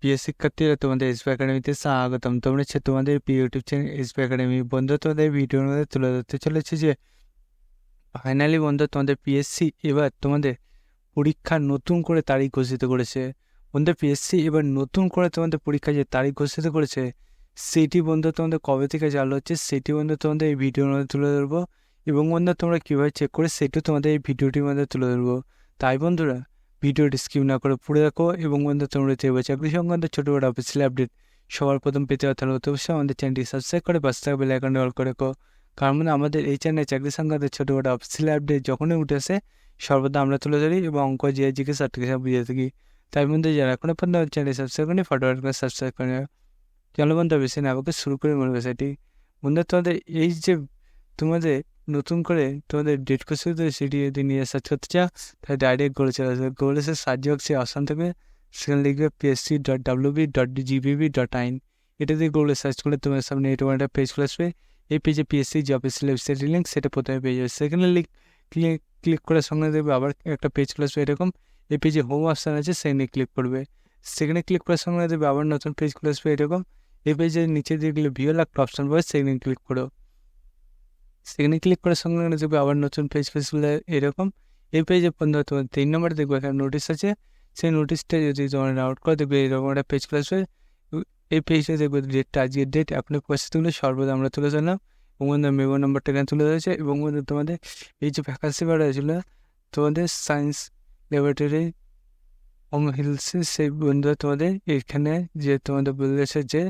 প্রিয় শিক্ষার্থীরা, তোমাদের এসপি একাডেমিতে স্বাগতম। তোমরা তোমাদের প্রিয় ইউটিউব চ্যানেল এসপি একাডেমি। বন্ধু, তোমাদের ভিডিওর মধ্যে তুলে ধরতে চলেছে যে ফাইনালি বন্ধু, তোমাদের পিএসসি এবার তোমাদের পরীক্ষার নতুন করে তারিখ ঘোষিত করেছে। বন্ধু, পিএসসি এবার নতুন করে তোমাদের পরীক্ষার যে তারিখ ঘোষিত করেছে সেটি বন্ধু তোমাদের কবে থেকে চালু হচ্ছে সেটি বন্ধু তোমাদের এই ভিডিওর মধ্যে তুলে ধরবো, এবং বন্ধু তোমরা কীভাবে চেক করে সেটিও তোমাদের এই ভিডিওটির মধ্যে তুলে ধরবো। তাই বন্ধুরা, ভিডিওটি স্কিপ না করে পুরো দেখো, এবং বন্ধু তোমরা চেয়ে চাকরি সংক্রান্ত ছোটো বড় অফিসিয়াল আপডেট সবার প্রথম পেতে হয়, তাহলে অবশ্যই আমাদের চ্যানেলটি সাবস্ক্রাইব করে পাশে থাকা বেল আইকনটি অল করে রাখো। কারণ আমাদের এই চ্যানেলে চাকরি সংক্রান্ত ছোটো বড় অফিসিয়াল আপডেট যখনই উঠে আসে সর্বদা আমরা তুলে ধরি এবং অঙ্ক জিকে সার্টিফিকেট বুঝিয়ে থাকি। তাই বন্ধু, যারা এখনো পর্যন্ত চ্যানেল সাবস্ক্রাইব করেনি ফটোফট করে সাবস্ক্রাইব করে নেবে। চলো বন্ধু, বেশি না আমাকে শুরু করে মনে বিষয়টি। বন্ধু, তোমাদের এই যে তোমাদের নতুন করে তোমাদের ডেট কোর্স সেটি যদি নিয়ে সার্চ করতে চাও তাহলে ডাইরেক্ট গোলে চলে আসবে। গোলে এসে সার্চ বক্সে অপশান থাকবে, সেখানে লিখবে psc.wb.gbb.in। এটা দিয়ে গুগলে সার্চ করলে তোমার সামনে এরকম একটা পেজ খুলে আসবে। এই পেজে পিএসসি যে অফিসিয়াল ওয়েবসাইটের লিঙ্ক সেটা প্রথমে পেয়ে যাবে। সেখানে ক্লিক করার সঙ্গে দেখবে আবার একটা পেজ খুলে আসবে এরকম। এই পেজে হোম অপশান আছে, সেখানে ক্লিক করবে। সেখানে ক্লিক করার সঙ্গে দেখবে আবার নতুন পেজ খুলে আসবে এরকম। এই পেজের নিচে যেগুলো ভিউ একটা অপশান পাবে সেখানে ক্লিক করো। সেখানে ক্লিক করার সঙ্গে সঙ্গে দেখবে আবার নতুন পেজগুলো এরকম। এই পেজে তোমার 3 নম্বরে দেখবে এখানে নোটিশ আছে। সেই নোটিশটা যদি তোমার ডাউনলোড করে দেখবে এরকম একটা পেজ খুলে আসবে। এই পেজে দেখবে ডেটটা, আজকের ডেট আপনার পয়সা তুলে সর্বদা আমরা তুলে ধরলাম, এবং মেমো নাম্বারটা এখানে তুলে ধরেছে। এবং তোমাদের এই যে ভ্যাকান্সি বাড়া ছিল তোমাদের সায়েন্স ল্যাবরেটরি হোম হিলসে, সেই বন্ধুরা তোমাদের এখানে যে তোমাদের বলেছে যে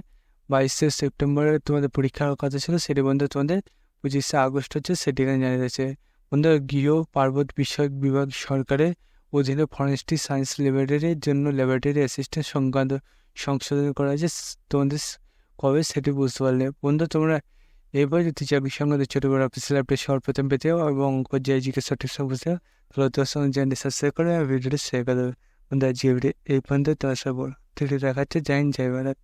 22শে সেপ্টেম্বরে তোমাদের পরীক্ষার কথা ছিল, সেটি বন্ধু তোমাদের 25শে আগস্ট হচ্ছে, সেটি এখানে জানিয়ে দিয়েছে। বন্ধুরা, গৃহ পার্বত্য বিষয়ক বিভাগ সরকারের অধীনে ফরেস্ট্রি সায়েন্স ল্যাবরেটরির জন্য ল্যাবরেটরি অ্যাসিস্ট্যান্ট সংক্রান্ত সংশোধন করা হয়েছে। তোমাদের কবে সেটি বুঝতে পারলে বন্ধু, তোমরা এবার যদি চাকরি সংক্রান্ত ছোটো বড় অফিসিয়াল আপডেট সবার প্রথম পেতে হবে এবং জিকে সঠিক সব বুঝতে হবে, তাহলে তোর সঙ্গে চ্যানেলটি সাবস্ক্রাইব করে ভিডিওটি শেয়ার করে দেবে। বন্ধু, আজকে এই পর্যন্ত তোমার সব দেখাচ্ছে। জয় হিন্দ, জয় ভারত।